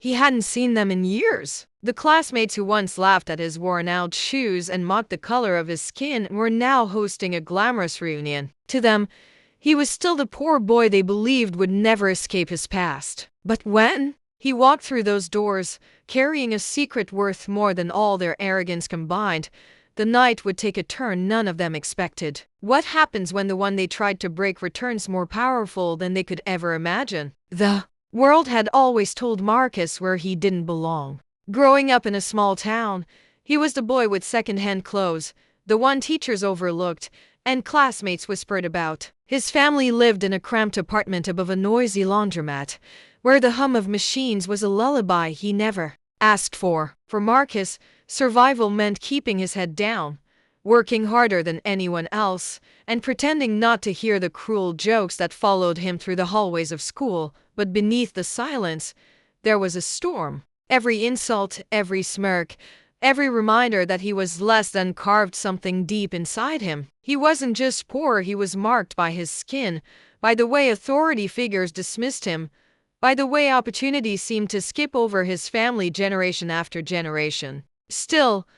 He hadn't seen them in years. The classmates who once laughed at his worn-out shoes and mocked the color of his skin were now hosting a glamorous reunion. To them, he was still the poor boy they believed would never escape his past. But when he walked through those doors, carrying a secret worth more than all their arrogance combined, the night would take a turn none of them expected. What happens when the one they tried to break returns more powerful than they could ever imagine? The world had always told Marcus where he didn't belong. Growing up in a small town, he was the boy with second-hand clothes, the one teachers overlooked and classmates whispered about. His family lived in a cramped apartment above a noisy laundromat, where the hum of machines was a lullaby he never asked for. For Marcus, survival meant keeping his head down, working harder than anyone else, and pretending not to hear the cruel jokes that followed him through the hallways of school. But beneath the silence, there was a storm. Every insult, every smirk, every reminder that he was less than carved something deep inside him. He wasn't just poor, he was marked by his skin, by the way authority figures dismissed him, by the way opportunities seemed to skip over his family generation after generation. Still,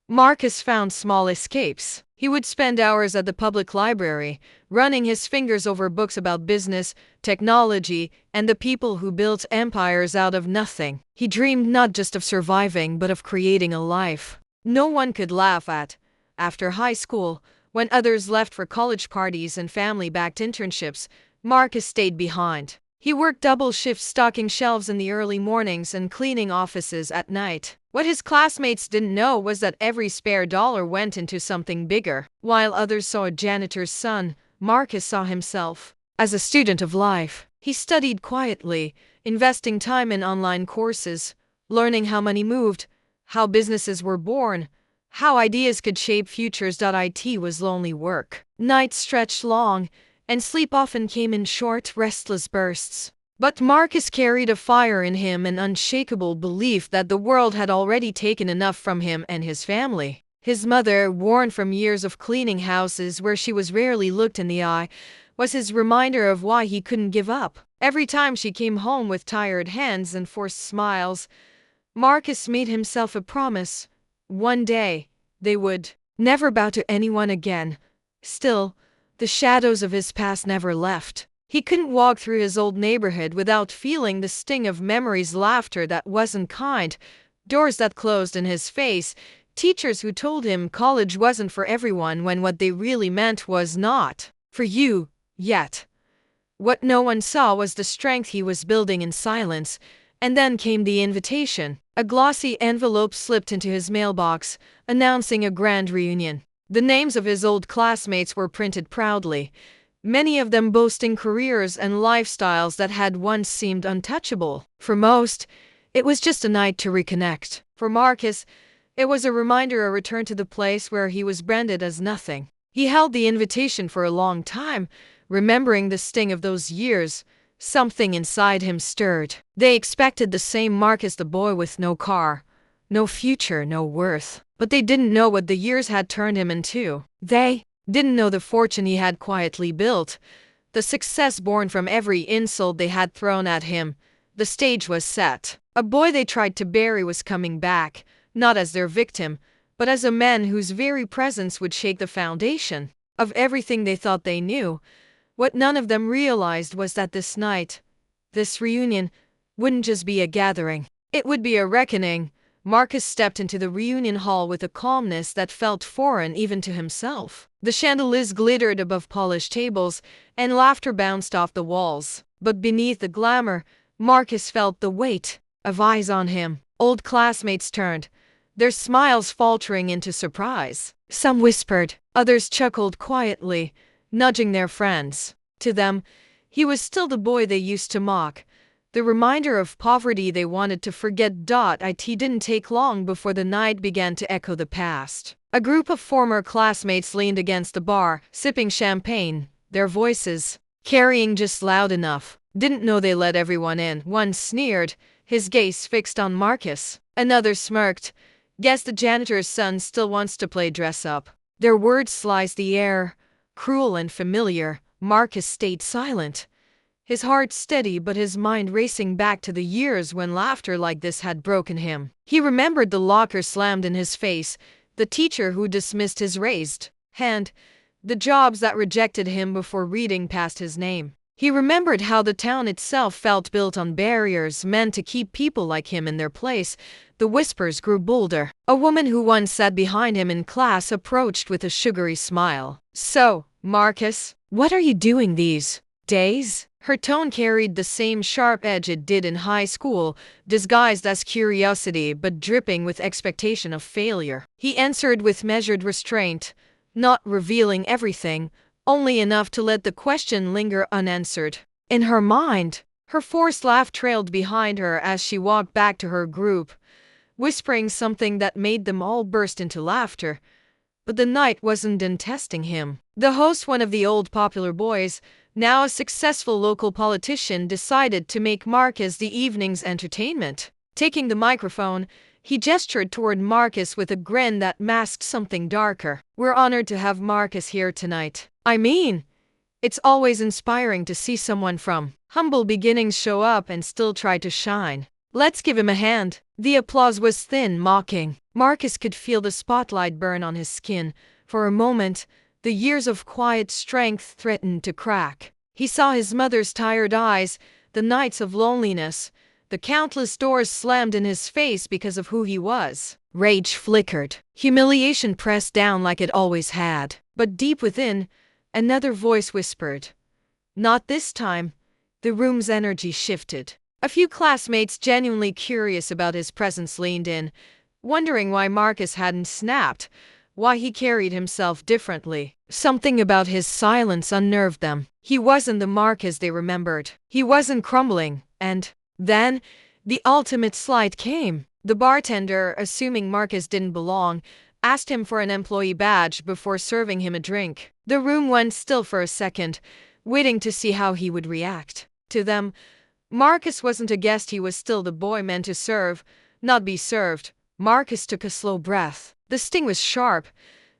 Marcus found small escapes. He would spend hours at the public library, running his fingers over books about business, technology, and the people who built empires out of nothing. He dreamed not just of surviving, but of creating a life no one could laugh at. After high school, when others left for college parties and family-backed internships, Marcus stayed behind. He worked double shifts stocking shelves in the early mornings and cleaning offices at night. What his classmates didn't know was that every spare dollar went into something bigger. While others saw a janitor's son, Marcus saw himself as a student of life. He studied quietly, investing time in online courses, learning how money moved, how businesses were born, how ideas could shape futures. It was lonely work. Nights stretched long, and sleep often came in short, restless bursts. But Marcus carried a fire in him, an unshakable belief that the world had already taken enough from him and his family. His mother, worn from years of cleaning houses where she was rarely looked in the eye, was his reminder of why he couldn't give up. Every time she came home with tired hands and forced smiles, Marcus made himself a promise. One day, they would never bow to anyone again. Still, the shadows of his past never left. He couldn't walk through his old neighborhood without feeling the sting of memories, laughter that wasn't kind, doors that closed in his face, teachers who told him college wasn't for everyone when what they really meant was not for you yet. What no one saw was the strength he was building in silence. And then came the invitation. A glossy envelope slipped into his mailbox, announcing a grand reunion. The names of his old classmates were printed proudly, many of them boasting careers and lifestyles that had once seemed untouchable. For most, it was just a night to reconnect. For Marcus, it was a reminder, a return to the place where he was branded as nothing. He held the invitation for a long time, remembering the sting of those years. Something inside him stirred. They expected the same Marcus, the boy with no car, no future, no worth. But they didn't know what the years had turned him into. They didn't know the fortune he had quietly built, the success born from every insult they had thrown at him. The stage was set. A boy they tried to bury was coming back, not as their victim, but as a man whose very presence would shake the foundation of everything they thought they knew. What none of them realized was that this night, this reunion, wouldn't just be a gathering. It would be a reckoning. Marcus stepped into the reunion hall with a calmness that felt foreign even to himself. The chandeliers glittered above polished tables, and laughter bounced off the walls. But beneath the glamour, Marcus felt the weight of eyes on him. Old classmates turned, their smiles faltering into surprise. Some whispered, others chuckled quietly, nudging their friends. To them, he was still the boy they used to mock, the reminder of poverty they wanted to forget. It didn't take long before the night began to echo the past. A group of former classmates leaned against the bar, sipping champagne, their voices carrying just loud enough. Didn't know they let everyone in. One sneered, his gaze fixed on Marcus. Another smirked, guess the janitor's son still wants to play dress up. Their words sliced the air, cruel and familiar. Marcus stayed silent. his heart steady but his mind racing back to the years when laughter like this had broken him. He remembered the locker slammed in his face, the teacher who dismissed his raised hand, the jobs that rejected him before reading past his name. He remembered how the town itself felt built on barriers meant to keep people like him in their place. The whispers grew bolder. A woman who once sat behind him in class approached with a sugary smile. "So, Marcus, what are you doing these days?" Her tone carried the same sharp edge it did in high school, disguised as curiosity but dripping with expectation of failure. He answered with measured restraint, not revealing everything, only enough to let the question linger unanswered. In her mind, her forced laugh trailed behind her as she walked back to her group, whispering something that made them all burst into laughter. But the night wasn't done testing him. The host, one of the old popular boys, now a successful local politician, decided to make Marcus the evening's entertainment. Taking the microphone, he gestured toward Marcus with a grin that masked something darker. "We're honored to have Marcus here tonight. I mean, it's always inspiring to see someone from humble beginnings show up and still try to shine. Let's give him a hand." The applause was thin, mocking. Marcus could feel the spotlight burn on his skin. For a moment, the years of quiet strength threatened to crack. He saw his mother's tired eyes, the nights of loneliness, the countless doors slammed in his face because of who he was. Rage flickered. Humiliation pressed down like it always had. But deep within, another voice whispered, "Not this time." The room's energy shifted. A few classmates, genuinely curious about his presence, leaned in, wondering why Marcus hadn't snapped, why he carried himself differently. Something about his silence unnerved them. He wasn't the Marcus they remembered. He wasn't crumbling. And then, the ultimate slight came. The bartender, assuming Marcus didn't belong, asked him for an employee badge before serving him a drink. The room went still for a second, waiting to see how he would react. To them, Marcus wasn't a guest, he was still the boy meant to serve, not be served. Marcus took a slow breath. The sting was sharp,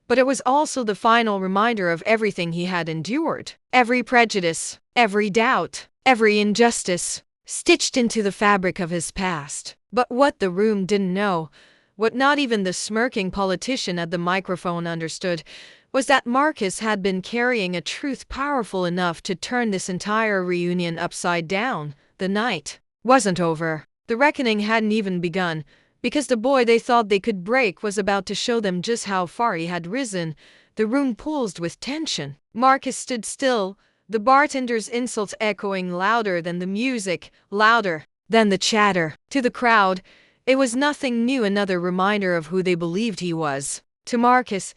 but it was also the final reminder of everything he had endured. Every prejudice, every doubt, every injustice, stitched into the fabric of his past. But what the room didn't know, what not even the smirking politician at the microphone understood, was that Marcus had been carrying a truth powerful enough to turn this entire reunion upside down. The night wasn't over. The reckoning hadn't even begun, because the boy they thought they could break was about to show them just how far he had risen. The room pulsed with tension. Marcus stood still, the bartender's insults echoing louder than the music, louder than the chatter. To the crowd, it was nothing new, another reminder of who they believed he was. To Marcus,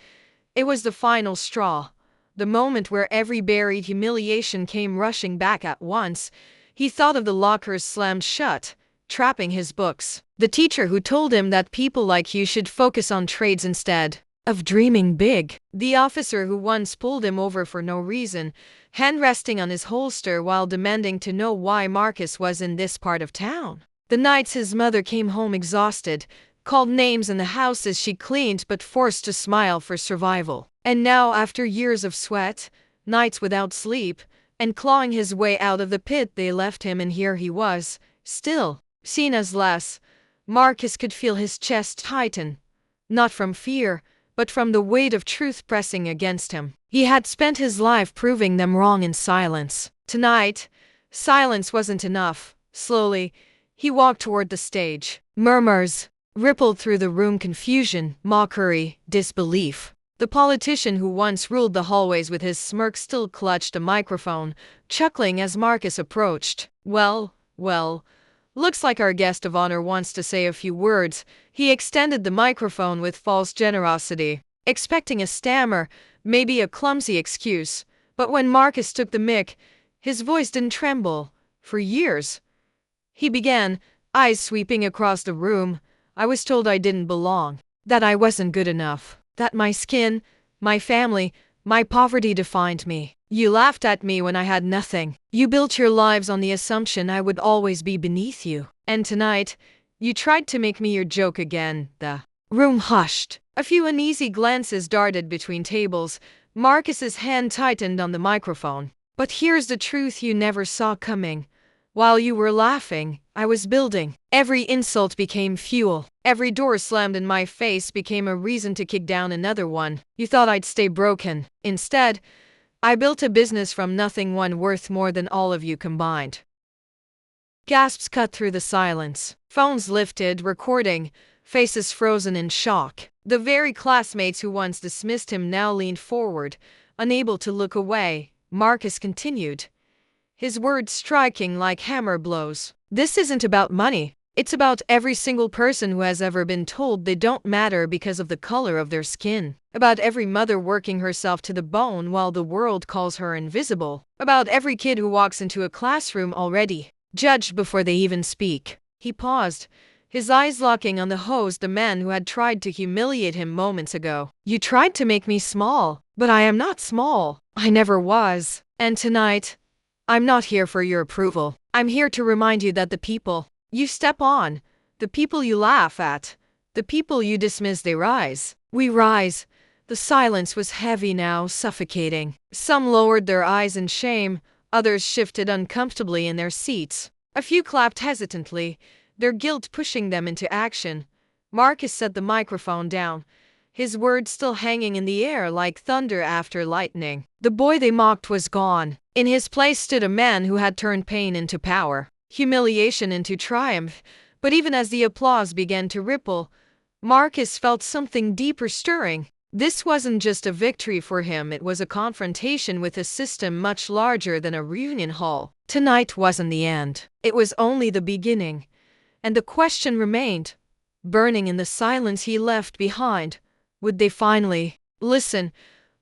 it was the final straw, the moment where every buried humiliation came rushing back at once. He thought of the lockers slammed shut, trapping his books. The teacher who told him that people like you should focus on trades instead of dreaming big. The officer who once pulled him over for no reason, hand resting on his holster while demanding to know why Marcus was in this part of town. The nights his mother came home exhausted, called names in the houses she cleaned but forced to smile for survival. And now, after years of sweat, nights without sleep, and clawing his way out of the pit they left him, and here he was, still seen as less. Marcus could feel his chest tighten, not from fear, but from the weight of truth pressing against him. He had spent his life proving them wrong in silence. Tonight, silence wasn't enough. Slowly, he walked toward the stage. Murmurs rippled through the room, confusion, mockery, disbelief. The politician who once ruled the hallways with his smirk still clutched a microphone, chuckling as Marcus approached. Well, looks like our guest of honor wants to say a few words." He extended the microphone with false generosity, expecting a stammer, maybe a clumsy excuse. But when Marcus took the mic, his voice didn't tremble. "For years," he began, eyes sweeping across the room, "I was told I didn't belong, that I wasn't good enough, that my skin, my family, my poverty defined me. You laughed at me when I had nothing. You built your lives on the assumption I would always be beneath you. And tonight, you tried to make me your joke again." The room hushed. A few uneasy glances darted between tables. Marcus's hand tightened on the microphone. But here's the truth you never saw coming. While you were laughing, I was building. Every insult became fuel. Every door slammed in my face became a reason to kick down another one. You thought I'd stay broken. Instead, I built a business from nothing, one worth more than all of you combined. Gasps cut through the silence. Phones lifted, recording, faces frozen in shock. The very classmates who once dismissed him now leaned forward, unable to look away. Marcus continued, his words striking like hammer blows. This isn't about money. It's about every single person who has ever been told they don't matter because of the color of their skin. About every mother working herself to the bone while the world calls her invisible. About every kid who walks into a classroom already judged before they even speak. He paused, his eyes locking on the host, the man who had tried to humiliate him moments ago. You tried to make me small, but I am not small. I never was. And tonight, I'm not here for your approval. I'm here to remind you that the people you step on, the people you laugh at, the people you dismiss, they rise. We rise. The silence was heavy now, suffocating. Some lowered their eyes in shame, others shifted uncomfortably in their seats. A few clapped hesitantly, their guilt pushing them into action. Marcus set the microphone down, his words still hanging in the air like thunder after lightning. The boy they mocked was gone. In his place stood a man who had turned pain into power, humiliation into triumph. But even as the applause began to ripple, Marcus felt something deeper stirring. This wasn't just a victory for him, it was a confrontation with a system much larger than a reunion hall. Tonight wasn't the end. It was only the beginning. And the question remained, burning in the silence he left behind. Would they finally listen,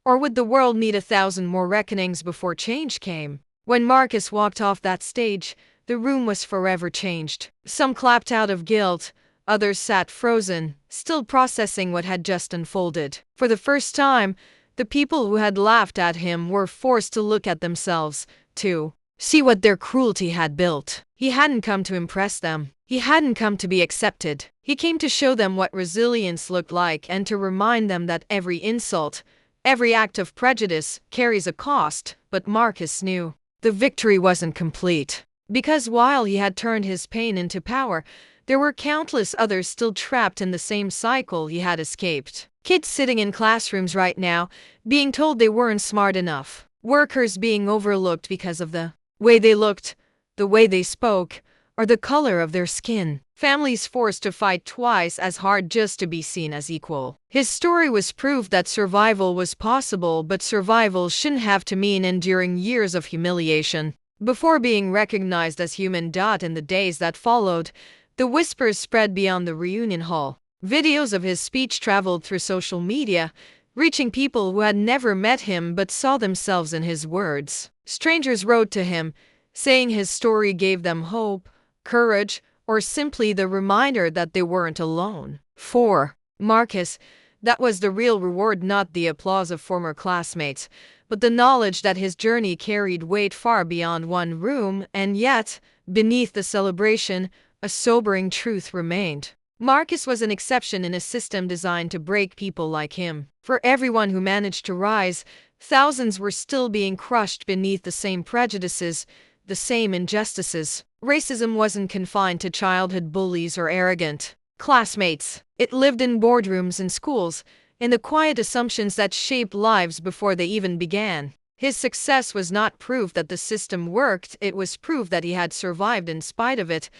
or would the world need 1,000 more reckonings before change came? When Marcus walked off that stage, the room was forever changed. Some clapped out of guilt, others sat frozen, still processing what had just unfolded. For the first time, the people who had laughed at him were forced to look at themselves, to see what their cruelty had built. He hadn't come to impress them. He hadn't come to be accepted. He came to show them what resilience looked like and to remind them that every insult, every act of prejudice, carries a cost. But Marcus knew the victory wasn't complete. Because while he had turned his pain into power, there were countless others still trapped in the same cycle he had escaped. Kids sitting in classrooms right now, being told they weren't smart enough. Workers being overlooked because of the way they looked, the way they spoke, or the color of their skin. Families forced to fight twice as hard just to be seen as equal. His story was proof that survival was possible, but survival shouldn't have to mean enduring years of humiliation. Before being recognized as human. In the days that followed, the whispers spread beyond the reunion hall. Videos of his speech traveled through social media, reaching people who had never met him but saw themselves in his words. Strangers wrote to him, saying his story gave them hope, courage, or simply the reminder that they weren't alone. For Marcus, that was the real reward, not the applause of former classmates, but the knowledge that his journey carried weight far beyond one room. And yet, beneath the celebration, a sobering truth remained. Marcus was an exception in a system designed to break people like him. For everyone who managed to rise, thousands were still being crushed beneath the same prejudices, the same injustices. Racism wasn't confined to childhood bullies or arrogant classmates. It lived in boardrooms and schools, in the quiet assumptions that shaped lives before they even began. His success was not proof that the system worked, it was proof that he had survived in spite of it.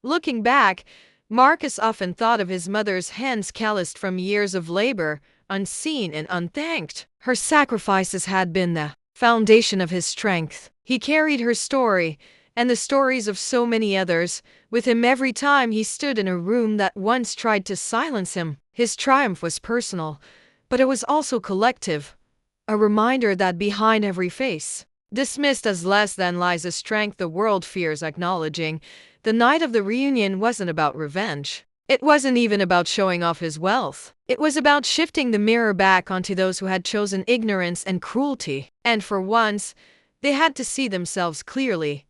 Looking back, Marcus often thought of his mother's hands calloused from years of labor, unseen and unthanked. Her sacrifices had been the foundation of his strength. He carried her story, and the stories of so many others, with him every time he stood in a room that once tried to silence him. His triumph was personal, but it was also collective. A reminder that behind every face, dismissed as less than, lies a strength the world fears acknowledging. The night of the reunion wasn't about revenge. It wasn't even about showing off his wealth. It was about shifting the mirror back onto those who had chosen ignorance and cruelty. And for once, they had to see themselves clearly.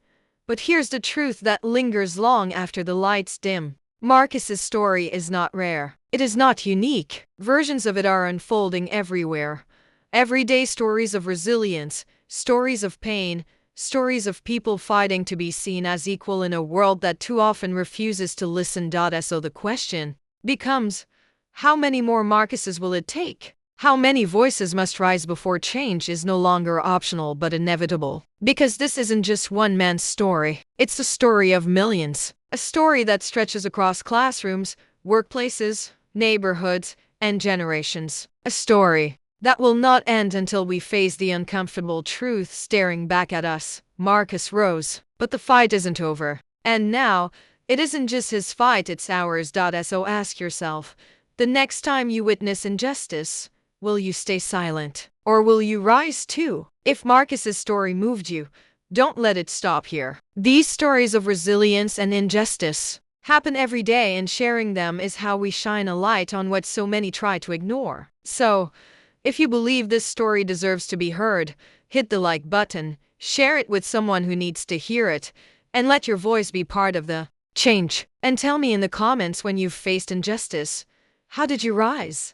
But here's the truth that lingers long after the lights dim. Marcus's story is not rare. It is not unique. Versions of it are unfolding everywhere. Everyday stories of resilience, stories of pain, stories of people fighting to be seen as equal in a world that too often refuses to listen. So the question becomes, how many more Marcuses will it take? How many voices must rise before change is no longer optional but inevitable? Because this isn't just one man's story. It's the story of millions. A story that stretches across classrooms, workplaces, neighborhoods, and generations. A story that will not end until we face the uncomfortable truth staring back at us. Marcus rose. But the fight isn't over. And now, it isn't just his fight, it's ours. So ask yourself, the next time you witness injustice, will you stay silent? Or will you rise too? If Marcus's story moved you, don't let it stop here. These stories of resilience and injustice happen every day, and sharing them is how we shine a light on what so many try to ignore. So, if you believe this story deserves to be heard, hit the like button, share it with someone who needs to hear it, and let your voice be part of the change. And tell me in the comments, when you've faced injustice, how did you rise?